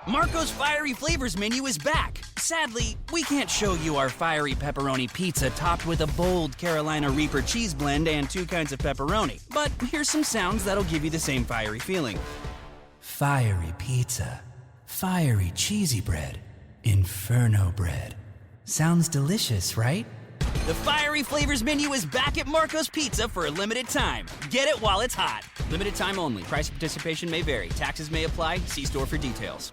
Marco's Fiery Flavors menu is back. Sadly, we can't show you our fiery pepperoni pizza topped with a bold Carolina Reaper cheese blend and 2 kinds of pepperoni. But here's some sounds that'll give you the same fiery feeling. Fiery pizza. Fiery cheesy bread. Inferno bread. Sounds delicious, right? The Fiery Flavors menu is back at Marco's Pizza for a limited time. Get it while it's hot. Limited time only. Price of participation may vary. Taxes may apply. See store for details.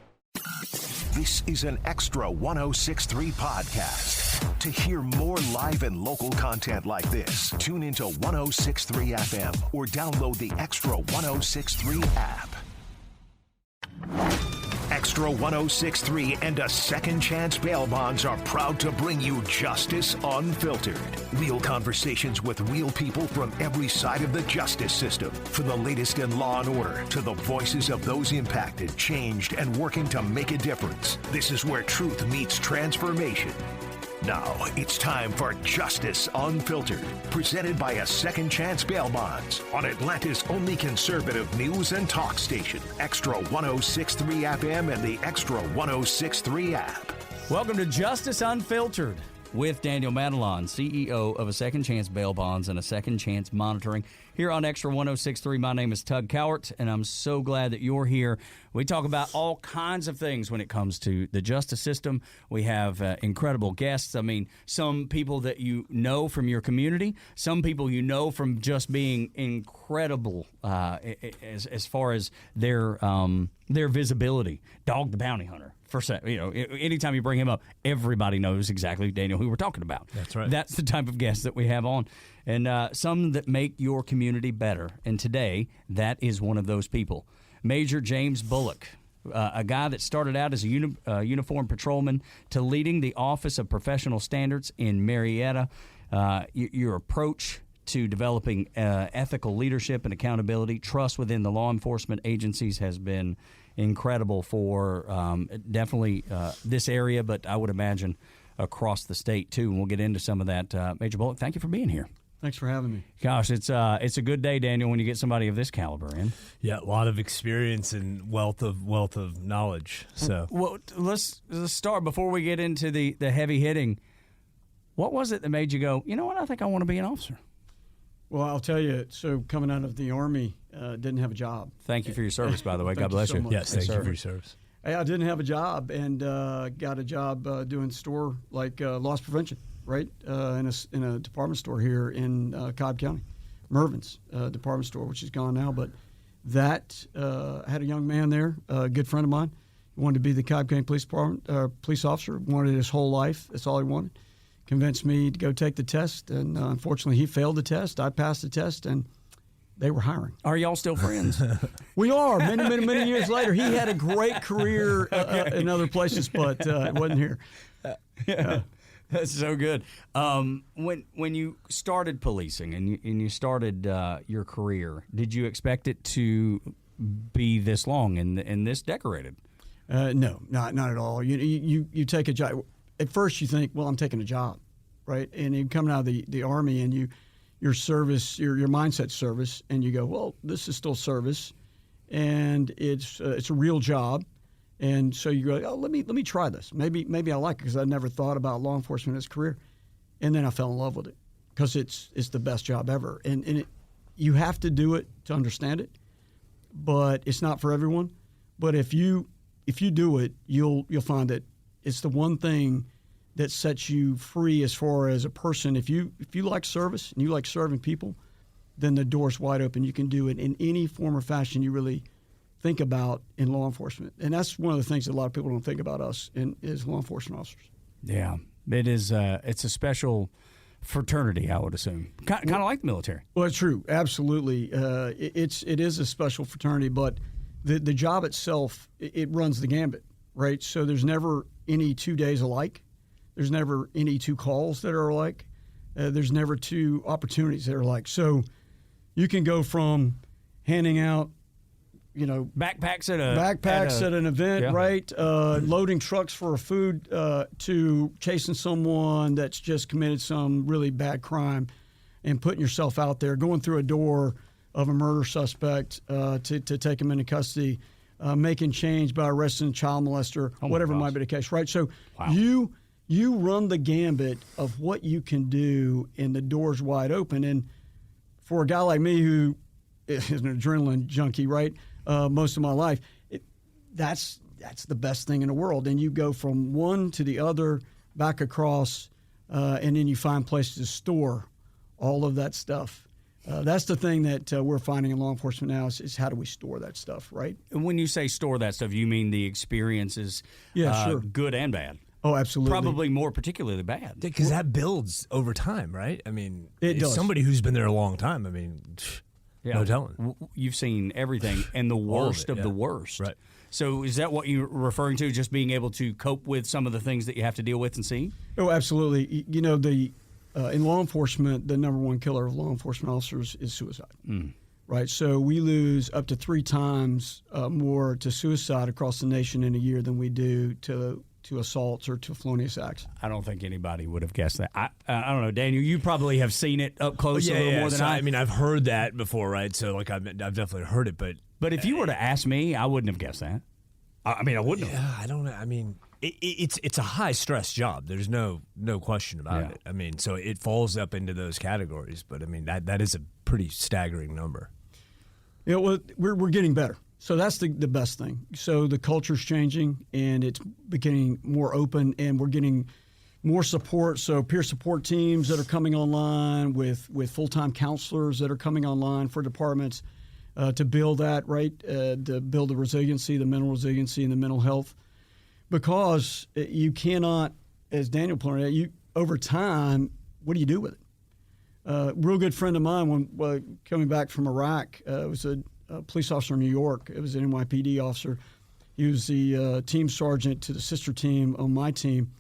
This is an Extra 106.3 podcast. To hear more live and local content like this, tune into 106.3 FM or download the Extra 106.3 app. Extra 106.3 and a Second Chance Bail Bonds are proud to bring you Justice Unfiltered. Real conversations with real people from every side of the justice system. From the latest in law and order to the voices of those impacted, changed, and working to make a difference. This is where truth meets transformation. Now, it's time for Justice Unfiltered, presented by a Second Chance Bail Bonds on Atlanta's only conservative news and talk station, Extra 106.3 FM and the Extra 106.3 app. Welcome to Justice Unfiltered with Daniel Matalon, CEO of a Second Chance Bail Bonds and a Second Chance Monitoring. Here on Extra 106.3, my name is Tug Cowart, and I'm so glad that you're here. We talk about all kinds of things when it comes to the justice system. We have incredible guests. I mean, some people that you know from your community, some people you know from just being incredible as far as their visibility. Dog the Bounty Hunter. Anytime you bring him up, everybody knows exactly, Daniel, who we're talking about. That's right. That's the type of guest that we have on. And some that make your community better. And today, that is one of those people. Major James Bullock, a guy that started out as a uniformed patrolman to leading the Office of Professional Standards in Marietta. Your approach to developing ethical leadership and accountability, trust within the law enforcement agencies has been incredible for definitely this area, but I would imagine across the state too. And we'll get into some of that. Major Bullock, thank you for being here. Thanks for having me. Gosh, it's a good day, Daniel, when you get somebody of this caliber in. Yeah, a lot of experience and wealth of knowledge. So, well, let's start before we get into the heavy hitting. What was it that made you go, you know what, I think I want to be an officer? Well, I'll tell you, so coming out of the Army, didn't have a job. Thank you for your service, by the way. God bless you. you. Yes, thank you for your service. I didn't have a job and got a job doing store like loss prevention, right, in a department store here in Cobb County, Mervyn's department store, which is gone now. But that had a young man there, a good friend of mine, wanted to be the Cobb County Police Department police officer, wanted his whole life. That's all he wanted. Convinced me to go take the test, and unfortunately, he failed the test. I passed the test, and they were hiring. Are y'all still friends? We are. Many years later. He had a great career in other places, but it wasn't here. That's so good. When you started policing and you started your career, did you expect it to be this long and this decorated? No, not at all. You take a job. At first, you think, well, I'm taking a job, right? And you come out of the Army and your service, your mindset service, and you go, well, this is still service, and it's a real job, and so you go, oh, let me try this. Maybe I like it because I never thought about law enforcement as a career, and then I fell in love with it because it's the best job ever, and you have to do it to understand it, but it's not for everyone. But if you do it, you'll find that it's the one thing that sets you free as far as a person. If you like service and you like serving people, then the door's wide open. You can do it in any form or fashion you really think about in law enforcement. And that's one of the things that a lot of people don't think about us as law enforcement officers. Yeah, it is. It's a special fraternity, I would assume. Kind of like the military. Well, it's true. Absolutely. It is a special fraternity, but the job itself, it runs the gambit, right? So there's never any 2 days alike. There's never any two calls that are alike. There's never two opportunities that are alike. So you can go from handing out, backpacks at an event, yeah, right? Loading trucks for food to chasing someone that's just committed some really bad crime and putting yourself out there, going through a door of a murder suspect to take him into custody, making change by arresting a child molester, whatever might be the case, right? So you run the gambit of what you can do, and the door's wide open. And for a guy like me who is an adrenaline junkie, right, most of my life, that's the best thing in the world. And you go from one to the other, back across, and then you find places to store all of that stuff. That's the thing that we're finding in law enforcement now is how do we store that stuff, right? And when you say store that stuff, you mean the experiences, sure. good and bad. Oh, absolutely. Probably more particularly bad. Because that builds over time, right? I mean, it does. Somebody who's been there a long time, I mean, no telling. You've seen everything and the worst of the worst. Right. So is that what you're referring to, just being able to cope with some of the things that you have to deal with and see? Oh, absolutely. You know, in law enforcement, the number one killer of law enforcement officers is suicide. Right? So we lose up to 3 times more to suicide across the nation in a year than we do to assaults or to felonious acts. I don't think anybody would have guessed that. I don't know, Daniel, you probably have seen it up close a little more than I. I mean, I've heard that before, right? So, like, I've definitely heard it, But if you were to ask me, I wouldn't have guessed that. I mean, I wouldn't have. Yeah, I don't know. I mean, it's a high-stress job. There's no question about it. I mean, so it falls up into those categories. But, I mean, that is a pretty staggering number. Yeah, well, we're getting better. So that's the best thing. So the culture's changing, and it's becoming more open, and we're getting more support. So peer support teams that are coming online with full-time counselors that are coming online for departments to build that, right, to build the resiliency, the mental resiliency, and the mental health. Because you cannot, as Daniel pointed out, over time, what do you do with it? A real good friend of mine, when coming back from Iraq, was a police officer in New York. It was an NYPD officer. He was the team sergeant to the sister team on my team.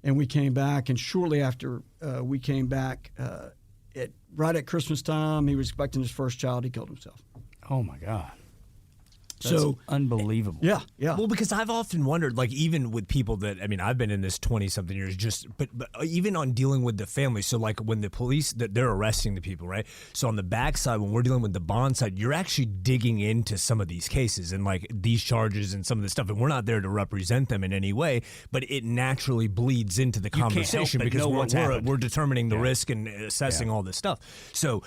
And we came back, and shortly after we came back, right at Christmas time, he was expecting his first child. He killed himself. Oh, my God. That's unbelievable. Yeah. Well, because I've often wondered, like, even with people that, I mean, I've been in this 20-something years, but even on dealing with the family. So, like, when the police, they're arresting the people, right? So on the backside, when we're dealing with the bond side, you're actually digging into some of these cases and, like, these charges and some of this stuff. And we're not there to represent them in any way, but it naturally bleeds into the conversation because we're determining the risk and assessing all this stuff. So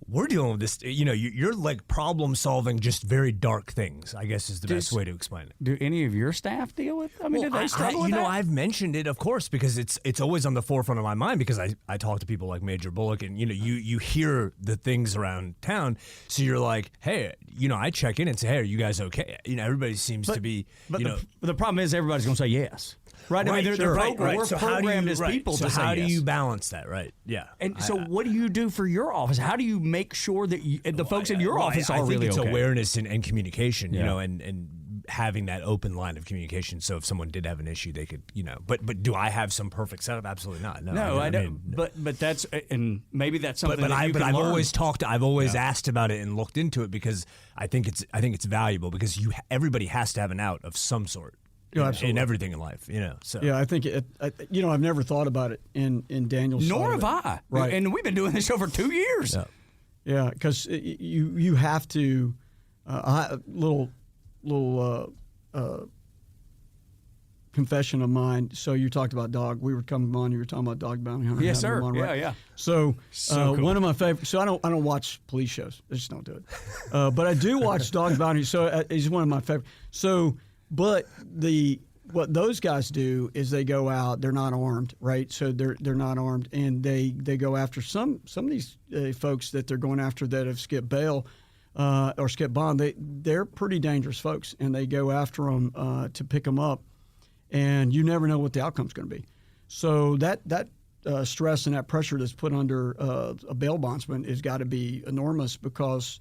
we're dealing with this, you're like problem solving just very dark things, I guess is the best way to explain it. Do any of your staff deal with, do they struggle with that? I've mentioned it, of course, because it's always on the forefront of my mind because I talk to people like Major Bullock and, you hear the things around town. So you're like, hey, I check in and say, hey, are you guys okay? Everybody seems to be, But the problem is everybody's going to say yes. Right, I mean, we're so programmed as people to say how do yes. you balance that, right? Yeah. And so what do you do for your office? How do you make sure that the folks in your office are really okay? I think it's awareness and communication, and having that open line of communication. So if someone did have an issue, they could, But do I have some perfect setup? Absolutely not. No, I don't. But that's, and maybe that's something. But I've always asked about it and looked into it because I think it's valuable because everybody has to have an out of some sort. In everything in life, So yeah, I think I've never thought about it in Daniel's. Nor have I. Right, and we've been doing this over 2 years. Yeah, because you have to. Little confession of mine. So you talked about dog. We were coming on. You were talking about dog bounty hunter. Yes, sir. On, right? Yeah. So, cool. One of my favorite. So I don't watch police shows. I just don't do it. But I do watch dog bounty. So he's one of my favorite. So. But what those guys do is they go out. They're not armed, right? So they're not armed, and they go after some of these folks that they're going after that have skipped bail or skipped bond. They're pretty dangerous folks, and they go after them to pick them up, and you never know what the outcome's going to be. So that stress and that pressure that's put under a bail bondsman has got to be enormous because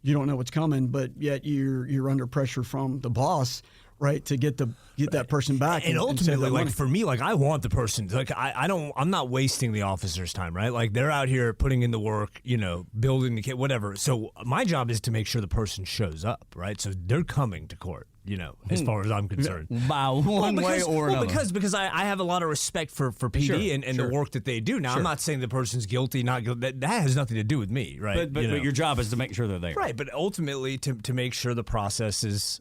you don't know what's coming, but yet you're under pressure from the boss. Right, to get that person back, and ultimately, like for me, like I want the person. Like I'm not wasting the officer's time, right? Like they're out here putting in the work, building the kit, whatever. So my job is to make sure the person shows up, right? So they're coming to court, as far as I'm concerned, by one way or another. Because I have a lot of respect for PD and the work that they do. Now I'm not saying the person's guilty, not guilty. That has nothing to do with me, right? But your job is to make sure they're there, right? But ultimately, to make sure the process is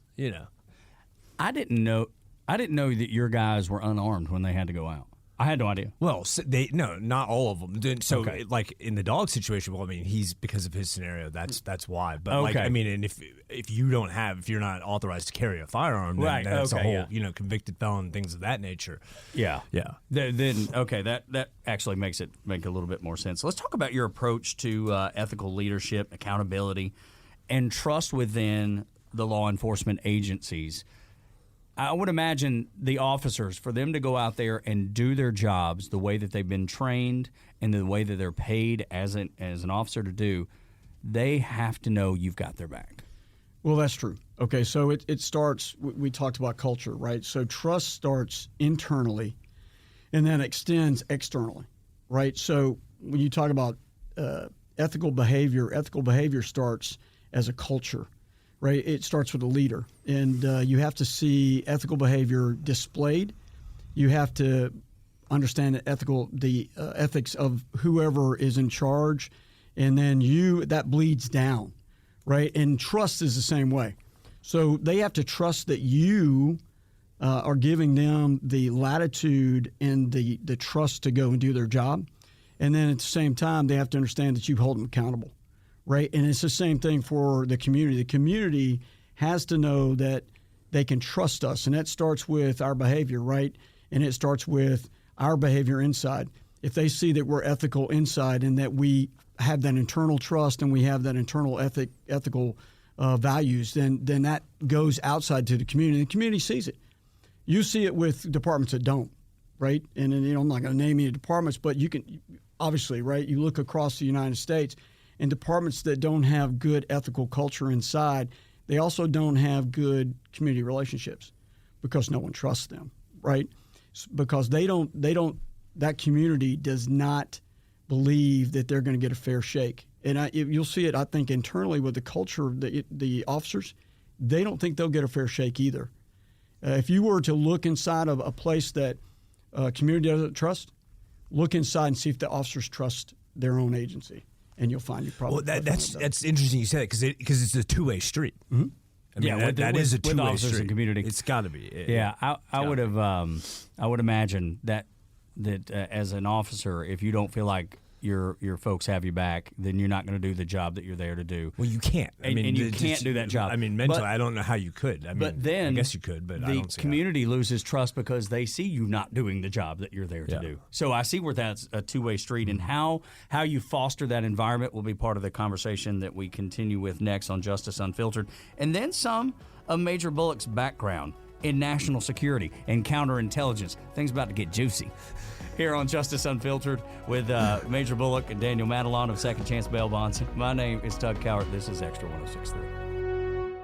I didn't know that your guys were unarmed when they had to go out. I had no idea. Well, not all of them. So, like in the dog situation, well, I mean, he's because of his scenario. That's why. But and if you're not authorized to carry a firearm, then that's a whole convicted felon, things of that nature. Yeah. That actually make a little bit more sense. Let's talk about your approach to ethical leadership, accountability, and trust within the law enforcement agencies. I would imagine the officers, for them to go out there and do their jobs the way that they've been trained and the way that they're paid as an officer to do, they have to know you've got their back. Well, that's true. Okay, so it starts, we talked about culture, right? So trust starts internally and then extends externally, right? So when you talk about ethical behavior starts as a culture. Right, it starts with a leader, and you have to see ethical behavior displayed. You have to understand the ethics of whoever is in charge, and then that bleeds down, right? And trust is the same way. So they have to trust that you are giving them the latitude and the trust to go and do their job, and then at the same time they have to understand that you hold them accountable. Right, and it's the same thing for the community. The community has to know that they can trust us, and that starts with our behavior, right? And it starts with our behavior inside. If they see that we're ethical inside and that we have that internal trust and we have that internal ethical values, then that goes outside to the community. The community sees it. You see it with departments that don't, right? And I'm not going to name any departments, but you can obviously, right? You look across the United States. And departments that don't have good ethical culture inside, they also don't have good community relationships because no one trusts them, right? Because that community does not believe that they're going to get a fair shake. And you'll see it, I think, internally with the culture of the officers. They don't think they'll get a fair shake either. If you were to look inside of a place that community doesn't trust, look inside and see if the officers trust their own agency. And you'll find you probably. Well, that's interesting you said it because it's a two-way street. Mm-hmm. I mean, that is a two-way street. And community. It's got to be. I would imagine that as an officer, if you don't feel like your folks have you back, then you're not going to do the job that you're there to do. Well, you can't. And you can't do that job. I mean, mentally, I don't know how you could. But then, I guess you could, but I don't see the community loses trust because they see you not doing the job that you're there to do. So I see where that's a two-way street, and how you foster that environment will be part of the conversation that we continue with next on Justice Unfiltered, and then some of Major Bullock's background in national security and counterintelligence. Things about to get juicy. Here on Justice Unfiltered with Major Bullock and Daniel Matalon of Second Chance Bail Bonds. My name is Tug Cowart. This is Extra 106.3.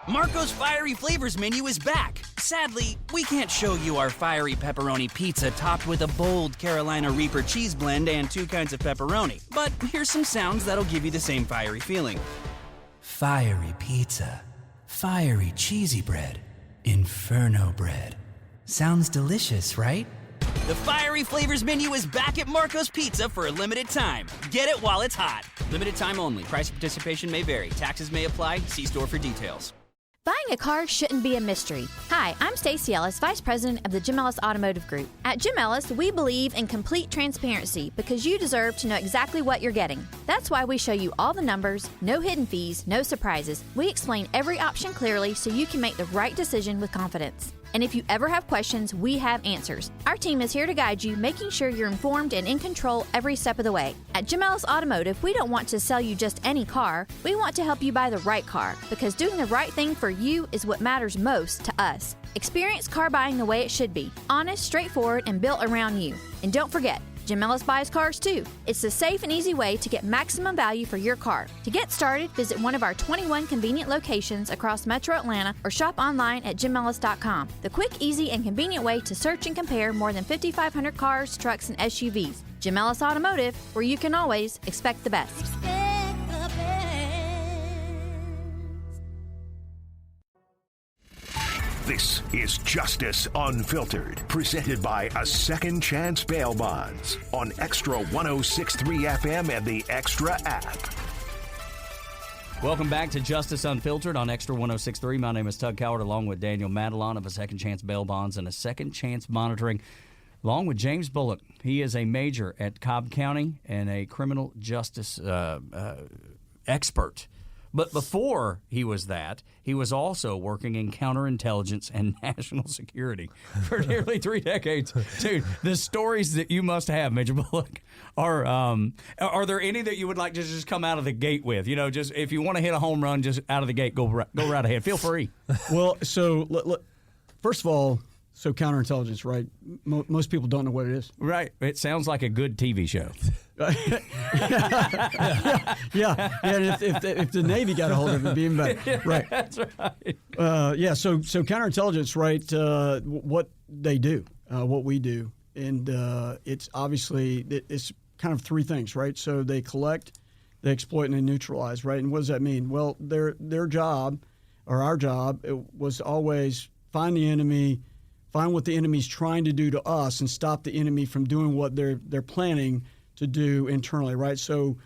Marco's Fiery Flavors menu is back. Sadly, we can't show you our fiery pepperoni pizza topped with a bold Carolina Reaper cheese blend and 2 kinds of pepperoni. But here's some sounds that'll give you the same fiery feeling. Fiery pizza. Fiery cheesy bread. Inferno bread. Sounds delicious, right? The Fiery Flavors menu is back at Marco's Pizza for a limited time. Get it while it's hot. Limited time only. Price of participation may vary. Taxes may apply. See store for details. Buying a car shouldn't be a mystery. Hi, I'm Stacey Ellis, Vice President of the Jim Ellis Automotive Group. At Jim Ellis, we believe in complete transparency because you deserve to know exactly what you're getting. That's why we show you all the numbers, no hidden fees, no surprises. We explain every option clearly so you can make the right decision with confidence. And if you ever have questions, we have answers. Our team is here to guide you, making sure you're informed and in control every step of the way. At Jim Ellis Automotive, we don't want to sell you just any car. We want to help you buy the right car, because doing the right thing for you is what matters most to us. Experience car buying the way it should be. Honest, straightforward, and built around you. And don't forget, Jim Ellis buys cars too. It's the safe and easy way to get maximum value for your car. To get started, visit one of our 21 convenient locations across Metro Atlanta or shop online at jimellis.com. The quick, easy, and convenient way to search and compare more than 5,500 cars, trucks, and SUVs. Jim Ellis Automotive, where you can always expect the best. This is Justice Unfiltered, presented by A Second Chance Bail Bonds on Extra 106.3 FM and the Extra app. Welcome back to Justice Unfiltered on Extra 106.3. My name is Tug Cowart, along with Daniel Matalon of a Second Chance Bail Bonds and a Second Chance Monitoring, along with James Bullock. He is a major at Cobb County and a criminal justice expert. But before he was that, he was also working in counterintelligence and national security for nearly 3 decades. Dude, the stories that you must have, Major Bullock, are there any that you would like to just come out of the gate with? You know, just if you want to hit a home run, just out of the gate, go right ahead. Feel free. Well, so first of all, so counterintelligence, right? Most people don't know what it is. Right. It sounds like a good TV show. Yeah. And if the Navy got a hold of it, it'd be even better. Right. That's right. So counterintelligence, right? What they do, what we do, and it's obviously it's kind of 3 things, right? So they collect, they exploit, and they neutralize, right? And what does that mean? Well, their job, or our job, it was always find the enemy. Find what the enemy's trying to do to us and stop the enemy from doing what they're planning to do internally, right? So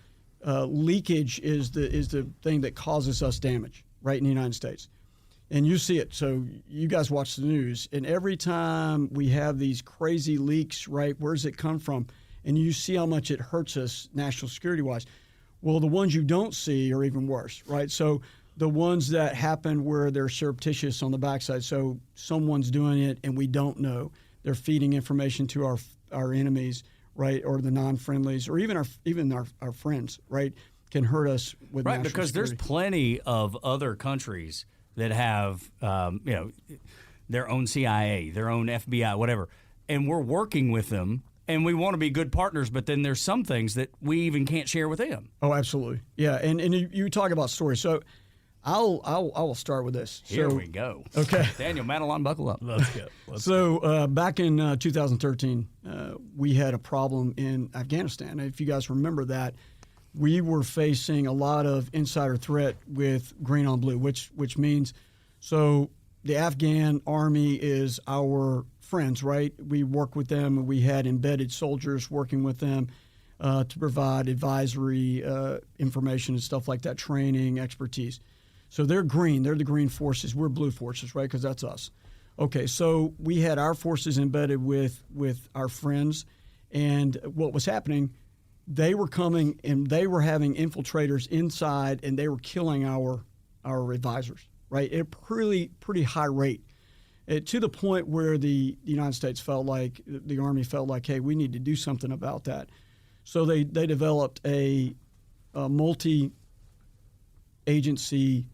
leakage is the thing that causes us damage, right, in the United States. And you see it. So you guys watch the news, and every time we have these crazy leaks, right, where does it come from? And you see how much it hurts us national security-wise. Well, the ones you don't see are even worse, right? So the ones that happen where they're surreptitious on the backside, so someone's doing it and we don't know. They're feeding information to our enemies, right, or the non-friendlies, or even our friends, right, can hurt us with right, national because security. there's plenty of other countries that have their own CIA, their own FBI, whatever, and we're working with them. And we want to be good partners, but then there's some things that we even can't share with them. Oh, absolutely, yeah. And you talk about stories, so I will start with this. Here we go. Okay. Daniel Matalon, buckle up. Let's go. Back in 2013, we had a problem in Afghanistan. If you guys remember that, we were facing a lot of insider threat with green on blue, which means, so the Afghan army is our friends, right? We work with them, and we had embedded soldiers working with them to provide advisory information and stuff like that, training, expertise. So they're green. They're the green forces. We're blue forces, right? Because that's us. Okay, so we had our forces embedded with our friends, and what was happening, they were coming and they were having infiltrators inside, and they were killing our advisors, right? At a pretty high rate, to the point where the United States felt like, the Army felt like, hey, we need to do something about that. So they developed a multi-agency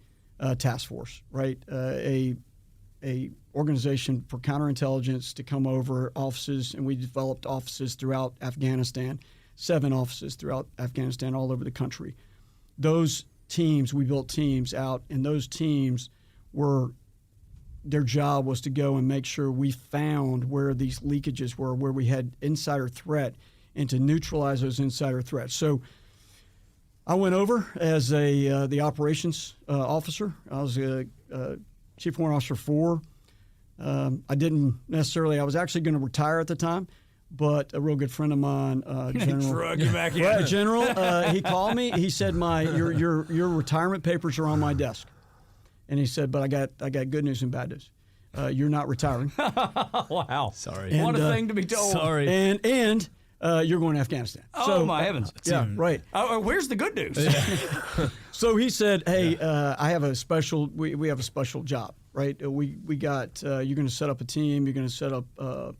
task force, right? A organization for counterintelligence to come over offices, and we developed offices throughout Afghanistan, 7 offices throughout Afghanistan, all over the country. Those teams, we built teams out, and those teams their job was to go and make sure we found where these leakages were, where we had insider threat, and to neutralize those insider threats. So I went over as the operations officer. I was a Chief Warrant Officer 4. I was actually going to retire at the time, but a real good friend of mine, General. Drug you back in. Yeah, General, he called me. He said, your retirement papers are on my desk. And he said, but I got good news and bad news. You're not retiring. Wow. Sorry. And, what a thing to be told. Sorry. And you're going to Afghanistan. Oh, my heavens. Yeah, right. Where's the good news? So he said, hey, I have a special, we have a special job, right? We got, you're going to set up a team. You're going to set up a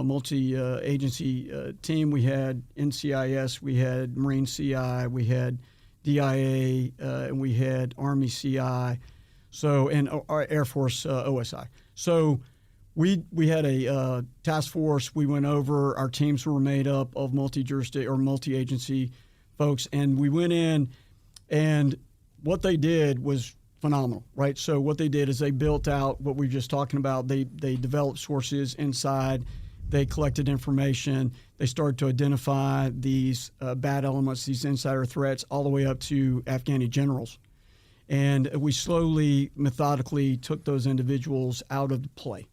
multi-agency team. We had NCIS, we had Marine CI, we had DIA, and we had Army CI, and our Air Force OSI. So we had a task force. We went over. Our teams were made up of multi-agency folks, and we went in, and what they did was phenomenal, right? So what they did is they built out what we were just talking about. They developed sources inside. They collected information. They started to identify these bad elements, these insider threats, all the way up to Afghani generals. And we slowly, methodically took those individuals out of the play,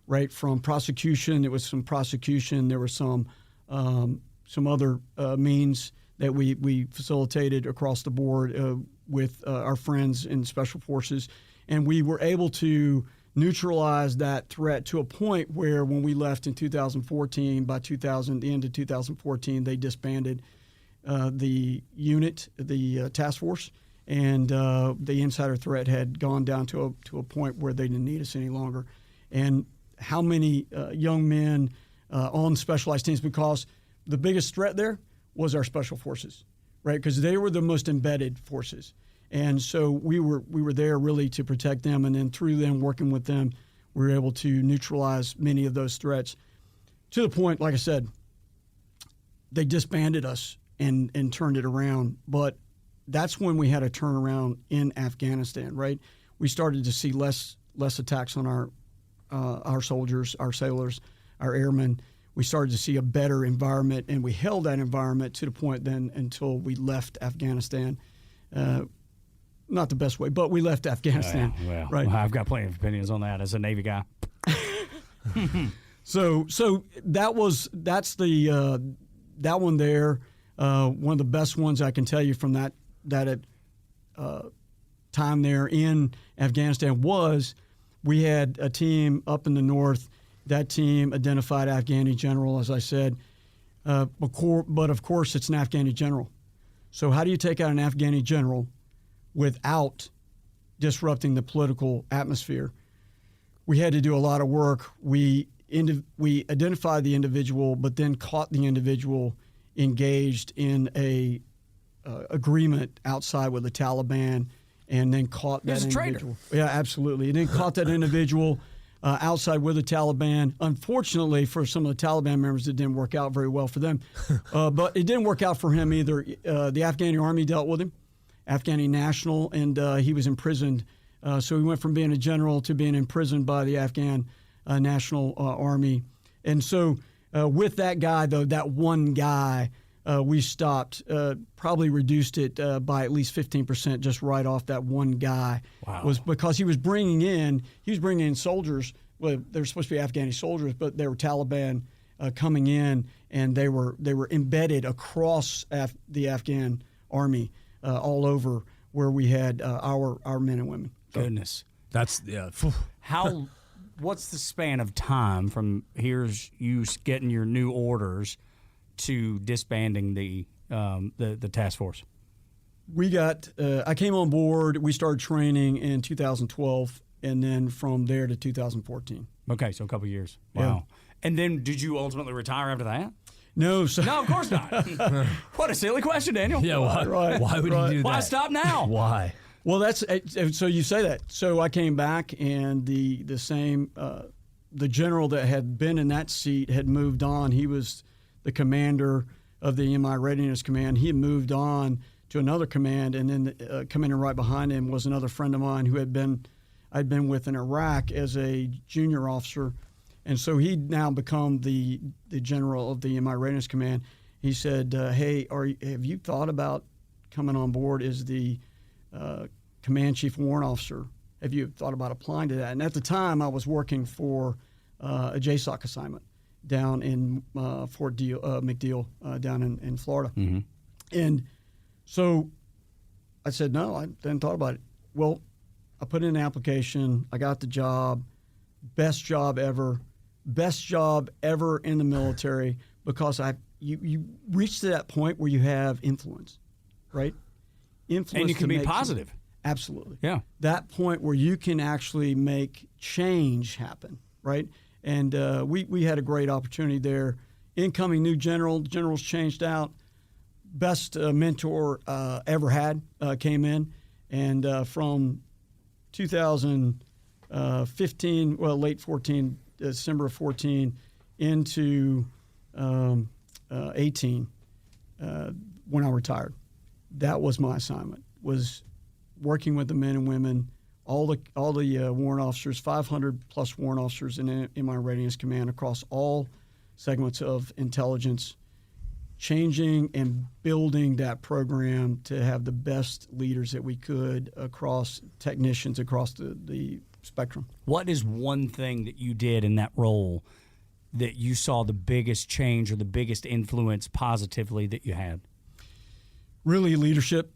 right? From prosecution, there was some prosecution. There were some other means that we facilitated across the board with our friends in Special Forces. And we were able to neutralize that threat to a point where when we left in 2014, by the end of 2014, they disbanded the unit, the task force, and the insider threat had gone down to a point where they didn't need us any longer. And how many young men on specialized teams, because the biggest threat there was our Special Forces, right? Because they were the most embedded forces. And so we were there really to protect them, and then through them, working with them, we were able to neutralize many of those threats to the point, like I said, they disbanded us and turned it around. But that's when we had a turnaround in Afghanistan, right? We started to see less attacks on our soldiers, our sailors, our airmen. We started to see a better environment, and we held that environment to the point then until we left Afghanistan. Not the best way, but we left Afghanistan. Well, right? I've got plenty of opinions on that as a Navy guy. So that's the that one there. One of the best ones I can tell you from that time there in Afghanistan was we had a team up in the north. That team identified Afghani general, as I said, but of course it's an Afghani general. So how do you take out an Afghani general without disrupting the political atmosphere? We had to do a lot of work. We identified the individual, but then caught the individual engaged in a agreement outside with the Taliban, and then caught that individual. Yeah, absolutely. And then caught that individual outside with the Taliban. Unfortunately, for some of the Taliban members, it didn't work out very well for them. But it didn't work out for him either. The Afghani army dealt with him, Afghani national, and he was imprisoned. So he went from being a general to being imprisoned by the Afghan national army. And so with that guy, though, that one guy, we stopped, probably reduced it by at least 15% just right off that one guy. Wow. Was because he was bringing in soldiers. Well, they were supposed to be Afghani soldiers, but they were Taliban coming in, and they were embedded across the Afghan army all over where we had our men and women. Goodness. That's, yeah. What's the span of time from here's you getting your new orders to disbanding the task force? I came on board, we started training in 2012, and then from there to 2014. Okay, so a couple years. Yeah. Wow. And then did you ultimately retire after that? No, No, of course not. What a silly question, Daniel. Yeah, why would you do that? Why stop now? Why? Well, that's so you say that. So I came back, and the same the general that had been in that seat had moved on. He was the commander of the MI Readiness Command. He had moved on to another command, and then coming in right behind him was another friend of mine who I'd been with in Iraq as a junior officer, and so he'd now become the general of the MI Readiness Command. He said, "Hey, have you thought about coming on board as the command chief warrant officer? Have you thought about applying to that?" And at the time, I was working for a JSOC assignment down in Fort McDeal down in Florida. Mm-hmm. And so I said, no, I hadn't thought about it. Well, I put in an application. I got the job. Best job ever in the military, because you reach to that point where you have influence, right? Influence, and you can be positive. Absolutely. Yeah. That point where you can actually make change happen, right? And we had a great opportunity there. Incoming new generals changed out. Best mentor ever had came in. And from 2015, late 14, December of 14, into 18, when I retired, that was my assignment, was working with the men and women, all the warrant officers, 500 plus warrant officers in my Readiness Command across all segments of intelligence, changing and building that program to have the best leaders that we could across technicians across the spectrum. What is one thing that you did in that role that you saw the biggest change or the biggest influence positively that you had? really leadership,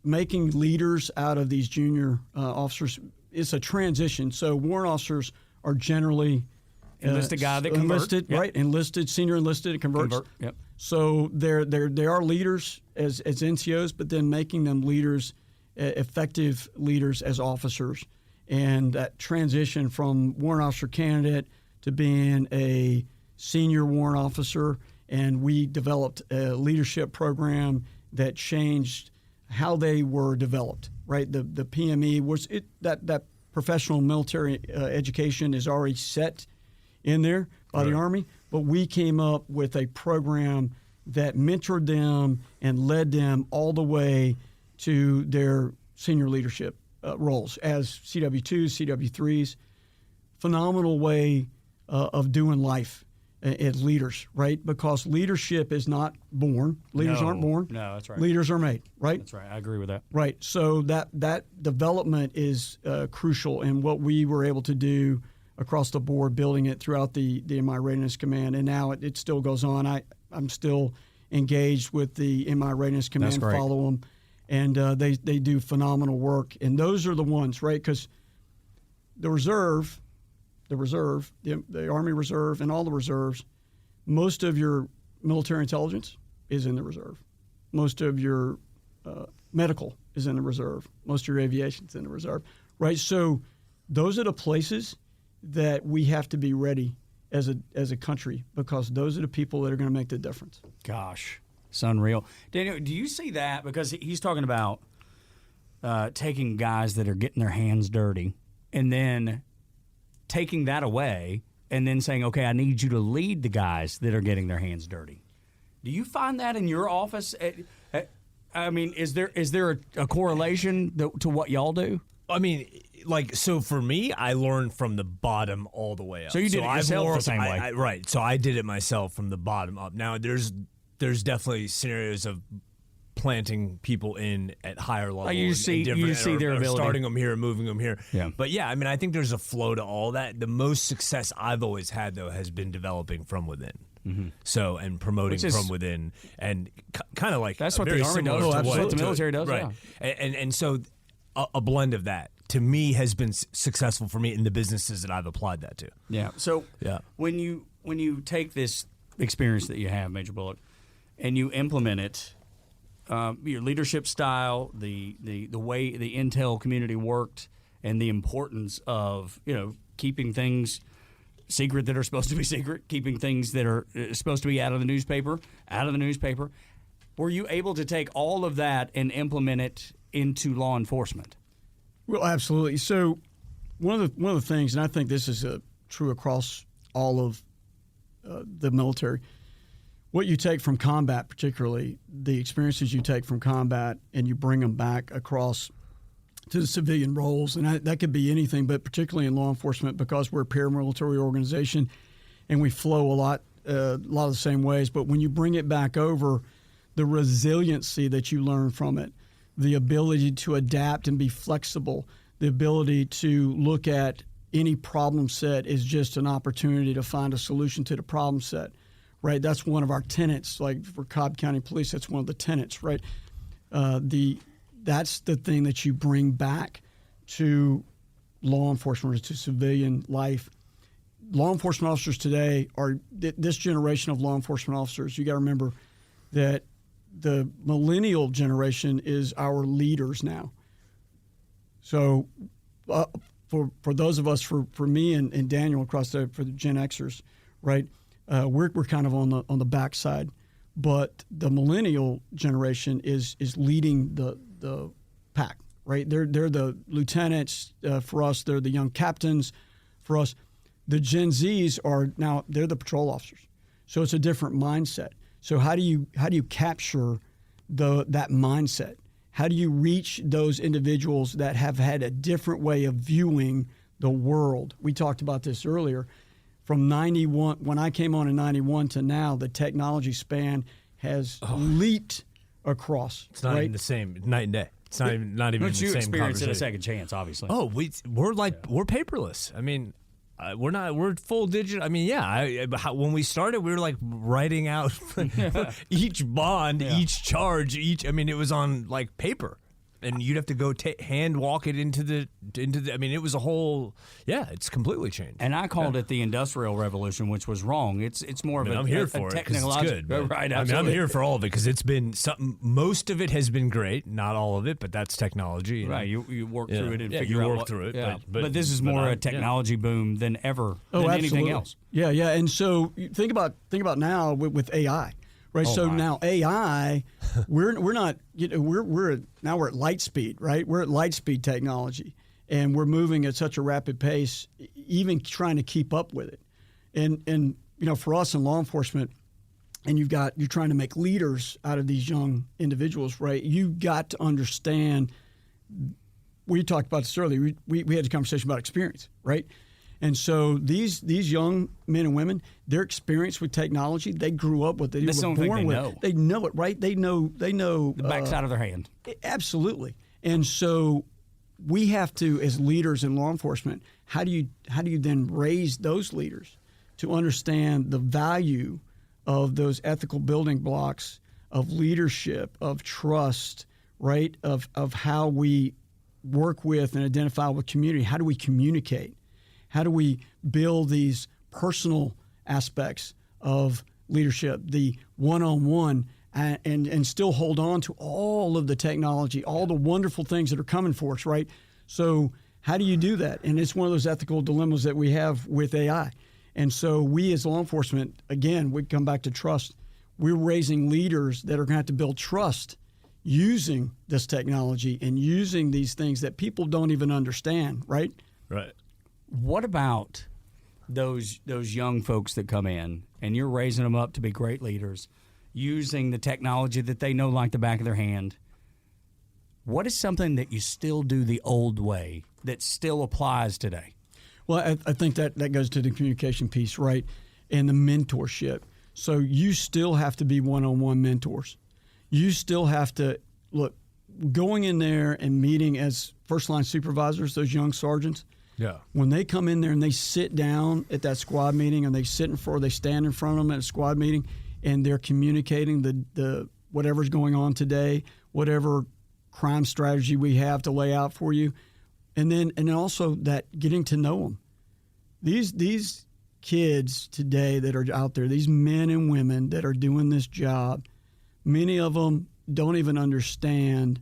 making leaders out of these junior officers. It's a transition. So warrant officers are generally Enlisted guy that convert. Enlisted, Yep. right? Enlisted, senior enlisted, and converts. Yep. So they are leaders as NCOs, but then making them leaders, effective leaders as officers. And that transition from warrant officer candidate to being a senior warrant officer, and we developed a leadership program that changed how they were developed. Right, the PME was that professional military education is already set in there by the Army, but we came up with a program that mentored them and led them all the way to their senior leadership roles as CW2s, CW3s. Phenomenal way of doing life as leaders, right? Because leadership is not born. Leaders aren't born. No, that's right. Leaders are made, right? That's right. I agree with that. Right. So that development is crucial in what we were able to do across the board, building it throughout the MI Readiness Command. And now it still goes on. I'm still engaged with the MI Readiness Command, That's great. follow them. And they do phenomenal work. And those are the ones, right? Because the reserve, the Army Reserve and all the reserves, most of your military intelligence is in the reserve. Most of your medical is in the reserve. Most of your aviation is in the reserve, right? So those are the places that we have to be ready as a country, because those are the people that are going to make the difference. Gosh, it's unreal. Daniel, do you see that? Because he's talking about taking guys that are getting their hands dirty and then taking that away and then saying, okay, I need you to lead the guys that are getting their hands dirty. Do you find that in your office? I mean, is there a correlation to what y'all do? I mean, so for me, I learned from the bottom all the way up. So you did it yourself the same way. Right. So I did it myself from the bottom up. Now, there's definitely scenarios of planting people in at higher levels. You see their ability. Starting them here, moving them here. Yeah. But yeah, I mean, I think there's a flow to all that. The most success I've always had, though, has been developing from within. Mm-hmm. So, and promoting from within, and kind of like that's what the Army does. That's what the military does, right? Yeah. And so a blend of that to me has been successful for me in the businesses that I've applied that to. Yeah. So when you take this experience that you have, Major Bullock, and you implement it, your leadership style, the way the intel community worked, and the importance of keeping things secret that are supposed to be secret, keeping things that are supposed to be out of the newspaper. Were you able to take all of that and implement it into law enforcement? Well, absolutely. So one of the things, and I think this is true across all of the military, what you take from combat, particularly the experiences you take from combat, and you bring them back across to the civilian roles, and that could be anything, but particularly in law enforcement, because we're a paramilitary organization and we flow a lot of the same ways. But when you bring it back over, the resiliency that you learn from it, the ability to adapt and be flexible, the ability to look at any problem set is just an opportunity to find a solution to the problem set, right? That's one of our tenets. Like for Cobb County Police, that's one of the tenets, right? That's the thing that you bring back to law enforcement, or to civilian life. Law enforcement officers today are this generation of law enforcement officers. You got to remember that the millennial generation is our leaders now. So for those of us, for me and Daniel across for the Gen Xers, right, we're kind of on the backside. But the millennial generation is leading the pack, right? They're the lieutenants for us. They're the young captains for us. The Gen Zs they're the patrol officers. So it's a different mindset. So how do you capture that mindset? How do you reach those individuals that have had a different way of viewing the world? We talked about this earlier. From 91, when I came on in 91 to now, the technology span has leaped across. It's not even the same night and day. It's not even the same you experience conversation. it a second chance, obviously. Oh, we're paperless. I mean, We're full digital. I mean, when we started, we were like writing out each bond, each charge, I mean, it was on like paper. And you'd have to go hand walk it into the. I mean, it was a whole. Yeah, it's completely changed. And I called it the Industrial Revolution, which was wrong. It's more of I'm here for it because it's good. Right, I mean, I'm here for all of it because it's been something. Most of it has been great, not all of it, but that's technology. You know? Right, you work through it and figure you out work through it. Yeah. But this is more a technology boom than ever than anything else. Yeah, And so think about now with AI. Right, now AI, we're not, now we're at light speed, right? We're at light speed technology, and we're moving at such a rapid pace, even trying to keep up with it. And for us in law enforcement, and you're trying to make leaders out of these young individuals, right? You got to understand. We talked about this earlier. We had a conversation about experience, right? And so these young men and women, their experience with technology, they grew up with it. They were born with it. They know it, right? They know the backside of their hand. Absolutely. And so we have to, as leaders in law enforcement, how do you then raise those leaders to understand the value of those ethical building blocks of leadership, of trust, right? Of how we work with and identify with community. How do we communicate? How do we build these personal aspects of leadership, the one-on-one, and still hold on to all of the technology, all the wonderful things that are coming for us, right? So how do you do that? And it's one of those ethical dilemmas that we have with AI. And so we as law enforcement, again, we come back to trust. We're raising leaders that are going to have to build trust using this technology and using these things that people don't even understand, right? Right. What about those young folks that come in and you're raising them up to be great leaders using the technology that they know like the back of their hand? What is something that you still do the old way that still applies today? Well, I think that goes to the communication piece, right, and the mentorship. So you still have to be one-on-one mentors. You still have to, look, going in there and meeting as first-line supervisors, those young sergeants, when they come in there and they sit down at that squad meeting and they stand in front of them at a squad meeting and they're communicating the whatever's going on today, whatever crime strategy we have to lay out for you, and then also that getting to know them. These kids today that are out there, these men and women that are doing this job, many of them don't even understand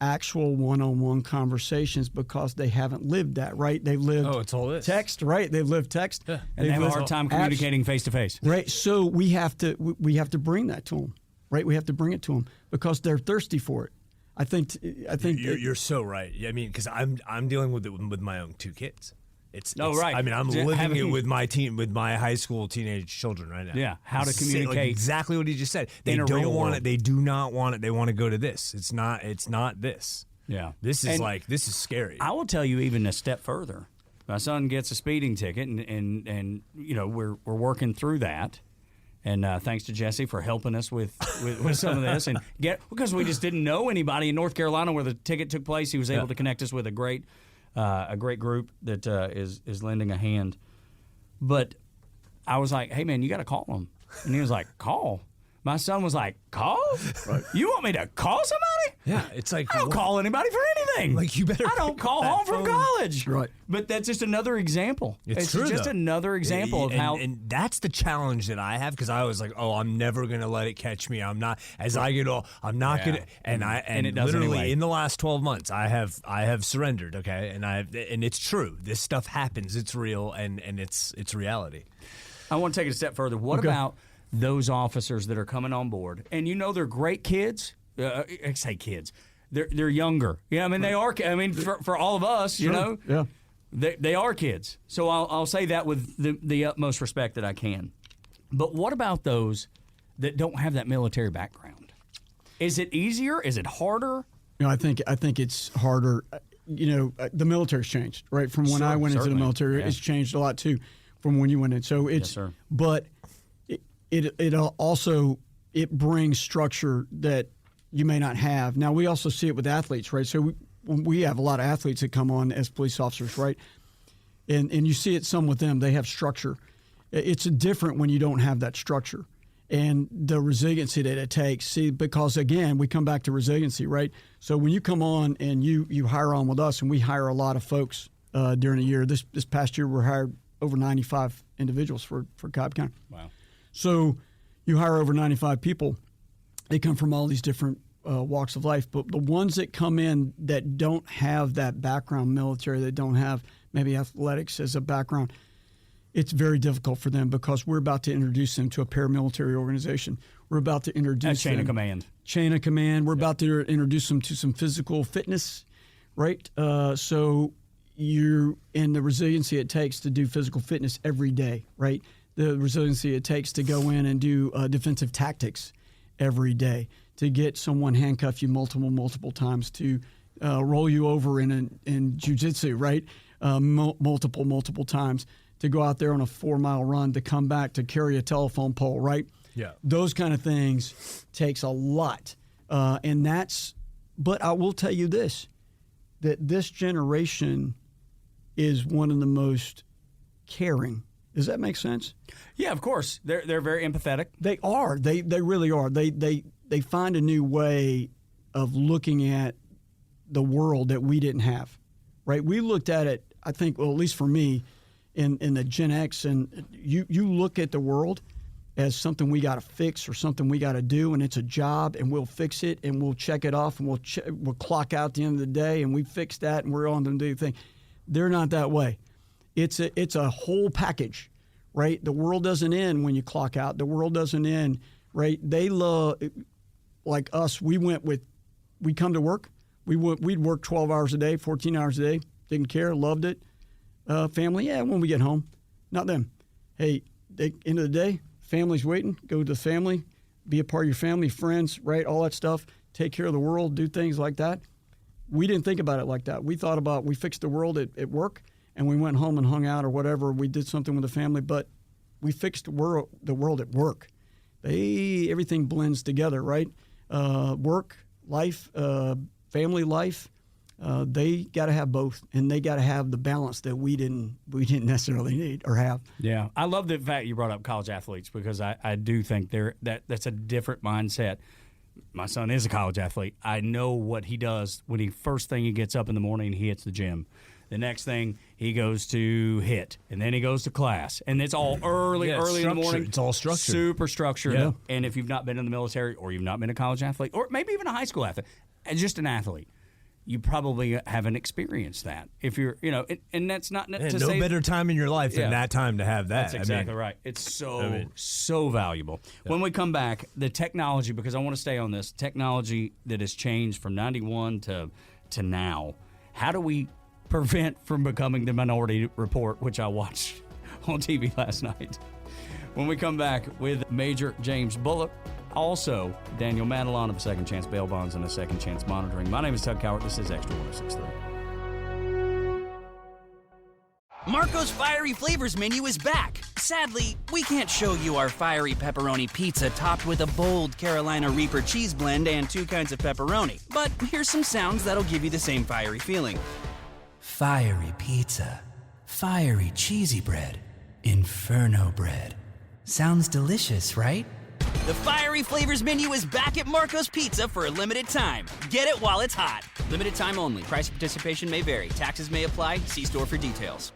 actual one-on-one conversations because they haven't lived that, right? They've lived it's all this. Text, right? They've lived text. Yeah. And they have a hard time communicating face-to-face. Right. So we have to bring that to them, right? We have to bring it to them because they're thirsty for it. I think you're so right. I mean, because I'm dealing with it with my own two kids. Right. I mean, I'm living it with my high school teenage children right now. Yeah, how to communicate. Like exactly what he just said. They don't want it. They do not want it. They want to go to this. It's not this. Yeah. This is scary. I will tell you even a step further. My son gets a speeding ticket, and we're working through that. And thanks to Jesse for helping us with some of this, and because we just didn't know anybody in North Carolina where the ticket took place. He was able to connect us with a great group that is lending a hand. But I was like, "Hey man, you got to call him," and he was like, "Call." My son was like, "Call? Right. You want me to call somebody?" Yeah, it's like I don't call anybody for anything. Like you better. I don't call home from college. Right. But that's just another example. It's true, just another example of how. And that's the challenge that I have because I was like, "Oh, I'm never gonna let it catch me. I'm not." As I get old, I'm not gonna. And it does literally anyway. in the last 12 months, I have surrendered. Okay, and it's true. This stuff happens. It's real, and it's reality. I want to take it a step further. What about those officers that are coming on board, and they're great kids? I say kids. They're younger. Yeah, I mean they are. I mean for all of us, Yeah. They are kids. So I'll say that with the utmost respect that I can. But what about those that don't have that military background? Is it easier? Is it harder? I think it's harder. The military's changed, right? From when I went into the military, it's changed a lot too. From when you went in, so it's. Yes, sir. But it also brings structure that you may not have. Now we also see it with athletes, right? So we have a lot of athletes that come on as police officers, right? And you see it some with them. They have structure. It's different when you don't have that structure. And the resiliency that it takes. See, because, again, we come back to resiliency, right? So when you come on and you hire on with us, and we hire a lot of folks during the year. This past year, we hired over 95 individuals for Cobb County. Wow. So you hire over 95 people. They come from all these different walks of life. But the ones that come in that don't have that background military, that don't have maybe athletics as a background, it's very difficult for them because we're about to introduce them to a paramilitary organization. We're about to introduce chain of command. Chain of command. We're about to introduce them to some physical fitness, right? So you're in the resiliency it takes to do physical fitness every day, right? The resiliency it takes to go in and do defensive tactics every day, to get someone handcuff you multiple times, to roll you over in jiu-jitsu, right? Multiple times, to go out there on a 4-mile run, to come back, to carry a telephone pole, right? Yeah. Those kind of things takes a lot. But I will tell you this, that this generation is one of the most caring. Does that make sense? Yeah, of course. They're very empathetic. They are. They really are. They find a new way of looking at the world that we didn't have, right? We looked at it, I think, well, at least for me, in the Gen X, and you look at the world as something we got to fix or something we got to do, and it's a job, and we'll fix it, and we'll check it off, and we'll clock out at the end of the day, and we fix that, and we're on to do the thing. They're not that way. It's a whole package, right? The world doesn't end when you clock out. The world doesn't end, right? They love, like us, we come to work. We'd work 12 hours a day, 14 hours a day, didn't care, loved it. Family, yeah, when we get home. Not them. Hey, end of the day, family's waiting. Go to the family, be a part of your family, friends, right? All that stuff. Take care of the world, do things like that. We didn't think about it like that. We thought about, we fixed the world at work, and we went home and hung out or whatever. We did something with the family, but we fixed the world at work. Everything blends together, right? Work, life, family life. They got to have both, and they got to have the balance that we didn't necessarily need or have. Yeah, I love the fact you brought up college athletes, because I do think that's a different mindset. My son is a college athlete. I know what he does when first thing he gets up in the morning, he hits the gym. The next thing, he goes to hit, and then he goes to class. And it's all early in the morning. It's all structured. Super structured. Yeah. And if you've not been in the military, or you've not been a college athlete, or maybe even a high school athlete, just an athlete, you probably haven't experienced that. If you're, and that's not to say... No better time in your life than that time to have that. That's exactly right. It's so valuable. Yeah. When we come back, the technology, because I want to stay on this, technology that has changed from 91 to now, how do we prevent from becoming the Minority Report, which I watched on TV last night? When we come back with Major James Bullock, also Daniel Matalon of Second Chance Bail Bonds and a Second Chance Monitoring. My name is Tug Cowart. This is Extra 106.3. Marco's Fiery Flavors menu is back. Sadly, we can't show you our fiery pepperoni pizza topped with a bold Carolina Reaper cheese blend and 2 kinds of pepperoni. But here's some sounds that'll give you the same fiery feeling. Fiery pizza. Fiery cheesy bread. Inferno bread. Sounds delicious, right? The Fiery Flavors menu is back at Marco's Pizza for a limited time. Get it while it's hot. Limited time only. Price of participation may vary. Taxes may apply. See store for details.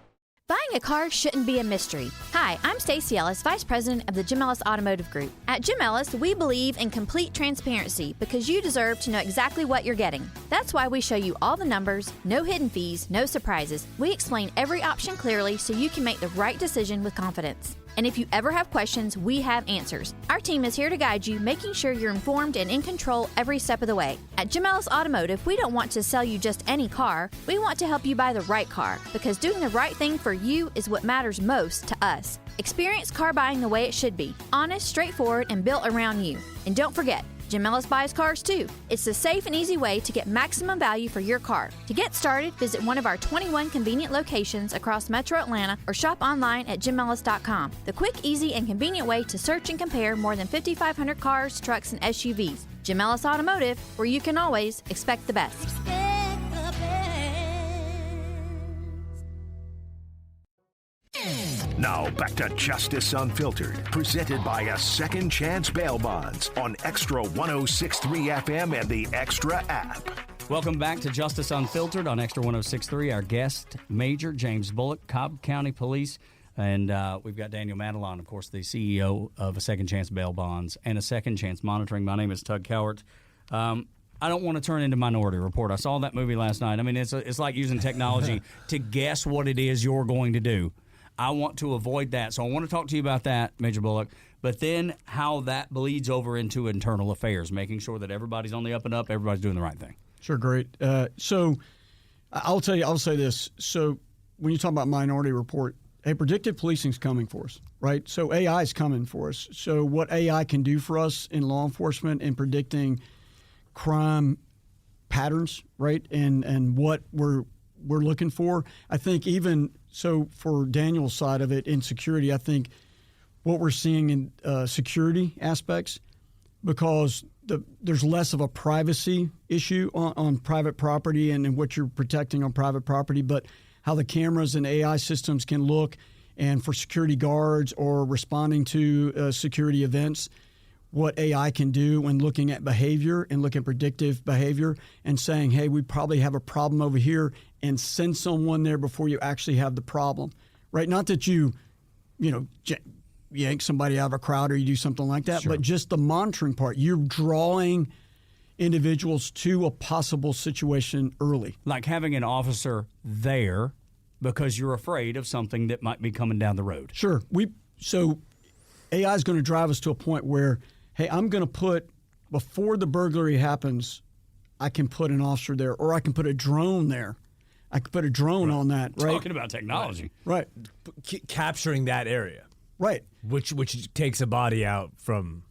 Buying a car shouldn't be a mystery. Hi, I'm Stacey Ellis, Vice President of the Jim Ellis Automotive Group. At Jim Ellis, we believe in complete transparency because you deserve to know exactly what you're getting. That's why we show you all the numbers, no hidden fees, no surprises. We explain every option clearly so you can make the right decision with confidence. And if you ever have questions, we have answers. Our team is here to guide you, making sure you're informed and in control every step of the way. At Jim Ellis Automotive, we don't want to sell you just any car. We want to help you buy the right car, because doing the right thing for you is what matters most to us. Experience car buying the way it should be. Honest, straightforward, and built around you. And don't forget, Jim Ellis buys cars too. It's the safe and easy way to get maximum value for your car. To get started, visit one of our 21 convenient locations across Metro Atlanta or shop online at jimellis.com. The quick, easy, and convenient way to search and compare more than 5,500 cars, trucks, and SUVs. Jim Ellis Automotive, where you can always expect the best. Now back to Justice Unfiltered, presented by A Second Chance Bail Bonds on Extra 106.3 FM and the Extra app. Welcome back to Justice Unfiltered on Extra 106.3. Our guest, Major James Bullock, Cobb County Police. And we've got Daniel Matalon, of course, the CEO of A Second Chance Bail Bonds and A Second Chance Monitoring. My name is Tug Cowart. I don't want to turn into Minority Report. I saw that movie last night. I mean, it's like using technology to guess what it is you're going to do. I want to avoid that. So I want to talk to you about that, Major Bullock, but then how that bleeds over into internal affairs, making sure that everybody's on the up and up, everybody's doing the right thing. Sure, great. So I'll say this. So when you talk about Minority Report, hey, predictive policing's coming for us, right? So AI is coming for us. So what AI can do for us in law enforcement in predicting crime patterns, right, and what we're looking for, I think even so for Daniel's side of it in security, I think what we're seeing in security aspects, because there's less of a privacy issue on private property and what you're protecting on private property, but how the cameras and AI systems can look, and for security guards or responding to security events, what AI can do when looking at behavior and looking at predictive behavior and saying, hey, we probably have a problem over here, and send someone there before you actually have the problem, right? Not that you yank somebody out of a crowd or you do something like that, but just the monitoring part. You're drawing individuals to a possible situation early. Like having an officer there because you're afraid of something that might be coming down the road. Sure. So AI is going to drive us to a point where, hey, I'm going to put, before the burglary happens, I can put an officer there, or I can put a drone there. I could put a drone on that, right? Talking about technology. Right. Capturing that area. Right. Which takes a body out from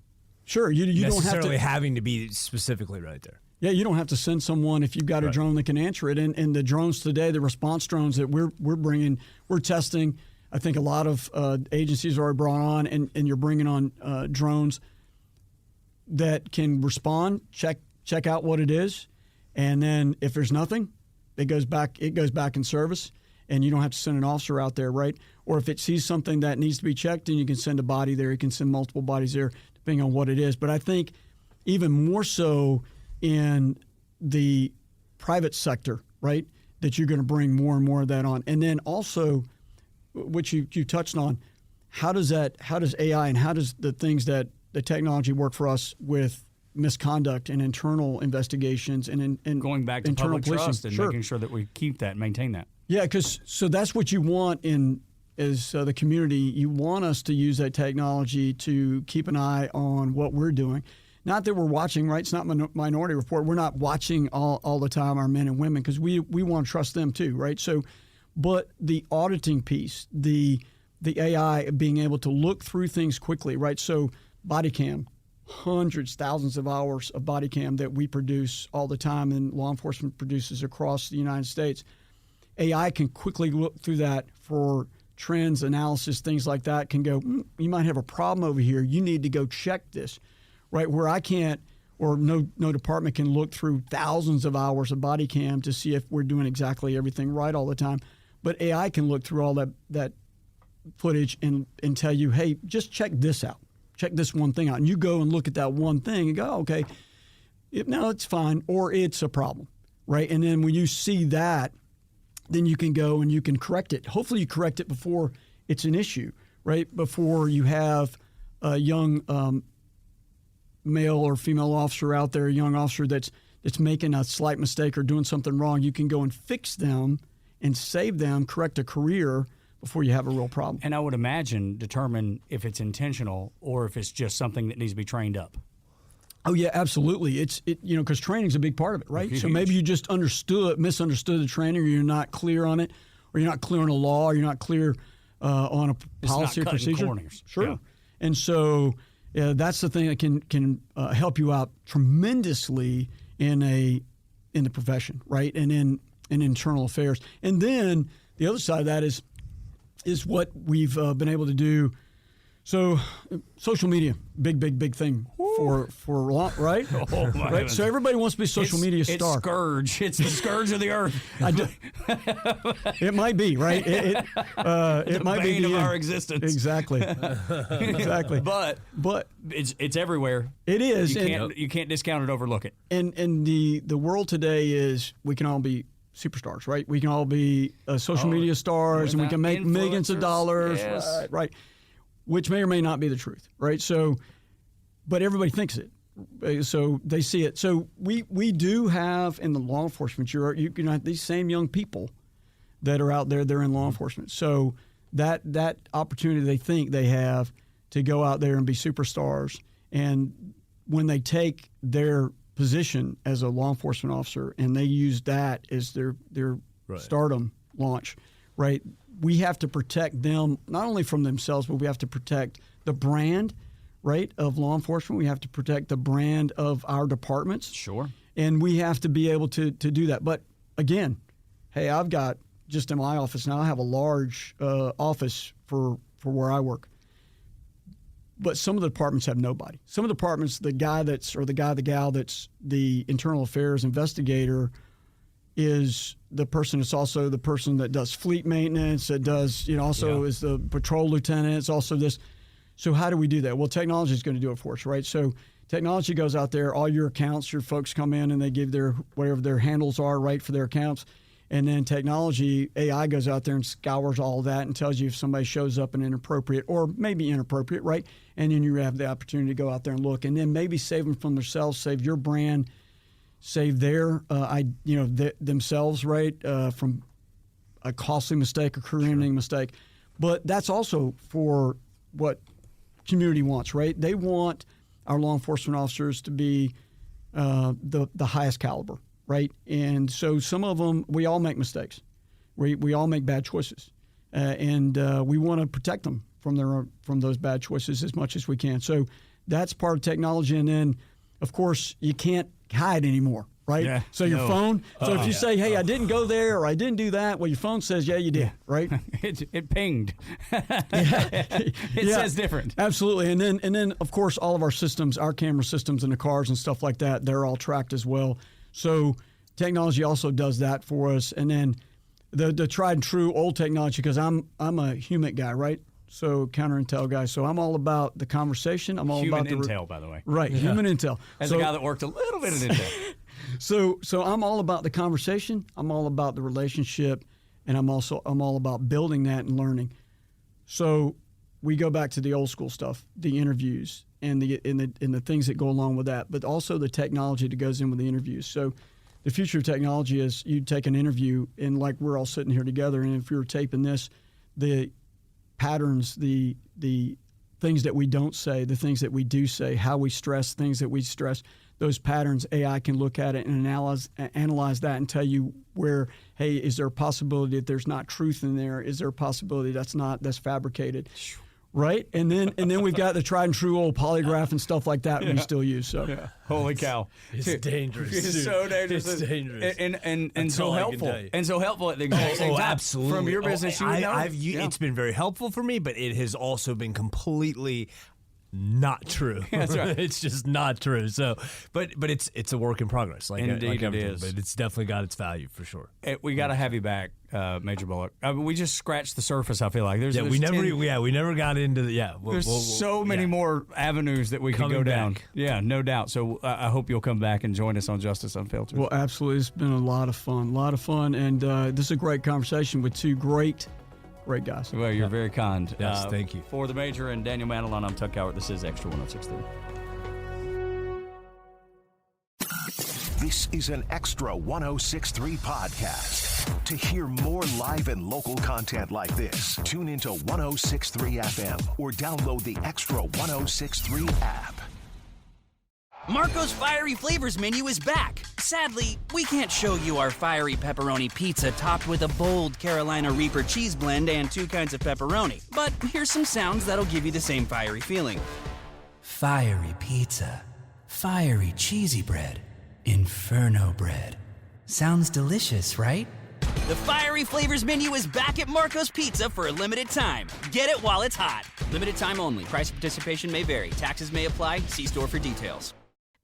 you don't have to having to be specifically right there. Yeah, you don't have to send someone if you've got a drone that can answer it. And the drones today, the response drones that we're bringing, we're testing. I think a lot of agencies are brought on, and you're bringing on drones that can respond, check out what it is, and then if there's nothing, it goes back in service, and you don't have to send an officer out there, right? Or if it sees something that needs to be checked, then you can send a body there. You can send multiple bodies there, depending on what it is. But I think even more so in the private sector, right, that you're going to bring more and more of that on. And then also, which you touched on, how does AI and how does the things that the technology work for us with misconduct and internal investigations and going back to internal public policing. trust and making sure that we keep that and maintain that. Yeah, so that's what you want as the community. You want us to use that technology to keep an eye on what we're doing. Not that we're watching, right? It's not Minority Report. We're not watching all the time our men and women, because we want to trust them too, right? So, but the auditing piece, the AI being able to look through things quickly, right? So body cam, hundreds, thousands of hours of body cam that we produce all the time and law enforcement produces across the United States. AI can quickly look through that for trends, analysis, things like that, can go, you might have a problem over here. You need to go check this, right? Where I can't, or no department can look through thousands of hours of body cam to see if we're doing exactly everything right all the time. But AI can look through all that footage and tell you, hey, just check this out. Check this one thing out. And you go and look at that one thing and go, okay, no, it's fine, or it's a problem, right? And then when you see that, then you can go and you can correct it. Hopefully you correct it before it's an issue, right? Before you have a young male or female officer out there, a young officer that's making a slight mistake or doing something wrong, you can go and fix them and save them, correct a career before you have a real problem. And I would imagine determine if it's intentional or if it's just something that needs to be trained up. Oh yeah, absolutely. Because training's a big part of it, right? So maybe you just misunderstood the training, or you're not clear on it, or you're not clear on a law, or you're not clear on a policy or procedure. Corners. Sure. Yeah. And so that's the thing that can help you out tremendously in the profession, right? And in internal affairs. And then the other side of that is what we've been able to do So, social media, big thing for law, right? Oh, my right. goodness. So everybody wants to be a social media star. It's scourge. It's the scourge of the earth. It might be, right? It might be bane of end. our existence. Exactly. Exactly. But it's everywhere. It is. You can't discount it, overlook it. And the world today is we can all be superstars, right? We can all be social media stars, and we can make millions of dollars, yes. right? Which may or may not be the truth, right? So, but everybody thinks it, so they see it. So we do have in the law enforcement, you can have these same young people that are out there. They're in law enforcement, so that opportunity they think they have to go out there and be superstars, and when they take their position as a law enforcement officer and they use that as their stardom launch, right? We have to protect them not only from themselves, but we have to protect the brand, right, of law enforcement. We have to protect the brand of our departments. Sure. And we have to be able to do that. But again, hey, I've got just in my office now, I have a large office for where I work. But some of the departments have nobody. Some of the departments, the gal that's the internal affairs investigator is the person that's also the person that does fleet maintenance, that does, is the patrol lieutenant. It's also this. So how do we do that? Well, technology is going to do it for us, right? So technology goes out there, all your accounts, your folks come in and they give their whatever their handles are, right, for their accounts. And then technology, AI goes out there and scours all of that and tells you if somebody shows up in inappropriate or maybe inappropriate, right? And then you have the opportunity to go out there and look and then maybe save them from themselves, save your brand, save their, themselves, right, from a costly mistake, a career-ending mistake. But that's also for what community wants, right? They want our law enforcement officers to be the highest caliber, right? And so some of them, we all make mistakes. We all make bad choices, and we want to protect them from those bad choices as much as we can. So that's part of technology, and then of course you can't hide anymore, right? Yeah, so your phone. So if you say, "Hey, I didn't go there," or "I didn't do that," well, your phone says, "Yeah, you did," right? It pinged. It says different. Absolutely, and then of course all of our systems, our camera systems in the cars and stuff like that, they're all tracked as well. So technology also does that for us, and then the tried and true old technology, because I'm a human guy, right? So counter intel guy. So I'm all about the conversation. I'm all human about intel, by the way. Right, human intel. As a guy that worked a little bit in intel. So I'm all about the conversation. I'm all about the relationship, and I'm all about building that and learning. So we go back to the old school stuff, the interviews and the things that go along with that, but also the technology that goes in with the interviews. So the future of technology is you take an interview, and like we're all sitting here together, and if you were taping this, the patterns, the things that we don't say, the things that we do say, how we stress things that we stress, those patterns, AI can look at it and analyze that and tell you where, hey, is there a possibility that there's not truth in there? Is there a possibility that's fabricated? Right? And then we've got the tried and true old polygraph and stuff like that we still use. So Holy cow. It's dangerous. It's so dangerous. It's dangerous. And so helpful. And so helpful at the exact same time. Absolutely. From your business, you would know. It's been very helpful for me, but it has also been completely not true. That's right. It's just not true. So, but it's a work in progress. Indeed it is. But it's definitely got its value for sure. We got to have you back, Major Bullock. I mean, we just scratched the surface. I feel like there's we never got into the there's so many more avenues that we could go down. Back. Yeah, no doubt. So I hope you'll come back and join us on Justice Unfiltered. Well, absolutely, it's been a lot of fun, and this is a great conversation with two great guys. Well, you're very kind. Yes, thank you. For the Major and Daniel Matalon, I'm Tug Cowart. This is Extra 106.3. This is an Extra 106.3 podcast. To hear more live and local content like this, tune into 106.3 FM or download the Extra 106.3 app. Marco's Fiery Flavors menu is back. Sadly, we can't show you our fiery pepperoni pizza topped with a bold Carolina Reaper cheese blend and 2 kinds of pepperoni. But here's some sounds that'll give you the same fiery feeling. Fiery pizza. Fiery cheesy bread. Inferno bread. Sounds delicious, right? The Fiery Flavors menu is back at Marco's Pizza for a limited time. Get it while it's hot. Limited time only. Price of participation may vary. Taxes may apply. See store for details.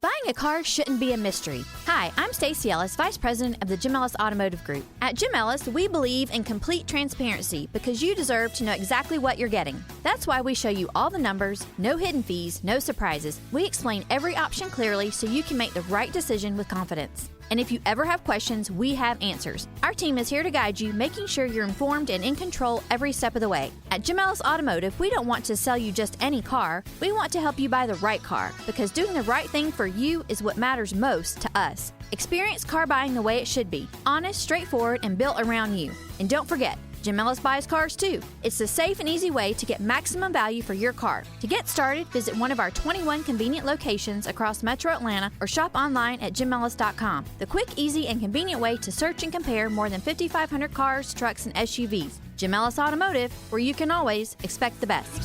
Buying a car shouldn't be a mystery. Hi, I'm Stacey Ellis, Vice President of the Jim Ellis Automotive Group. At Jim Ellis, we believe in complete transparency because you deserve to know exactly what you're getting. That's why we show you all the numbers, no hidden fees, no surprises. We explain every option clearly so you can make the right decision with confidence. And if you ever have questions, we have answers. Our team is here to guide you, making sure you're informed and in control every step of the way. At Jim Ellis Automotive, we don't want to sell you just any car. We want to help you buy the right car, because doing the right thing for you is what matters most to us. Experience car buying the way it should be, honest, straightforward, and built around you. And don't forget, Jim Ellis buys cars too. It's the safe and easy way to get maximum value for your car. To get started, visit one of our 21 convenient locations across Metro Atlanta or shop online at jimellis.com. The quick, easy, and convenient way to search and compare more than 5,500 cars, trucks, and SUVs. Jim Ellis Automotive, where you can always expect the best.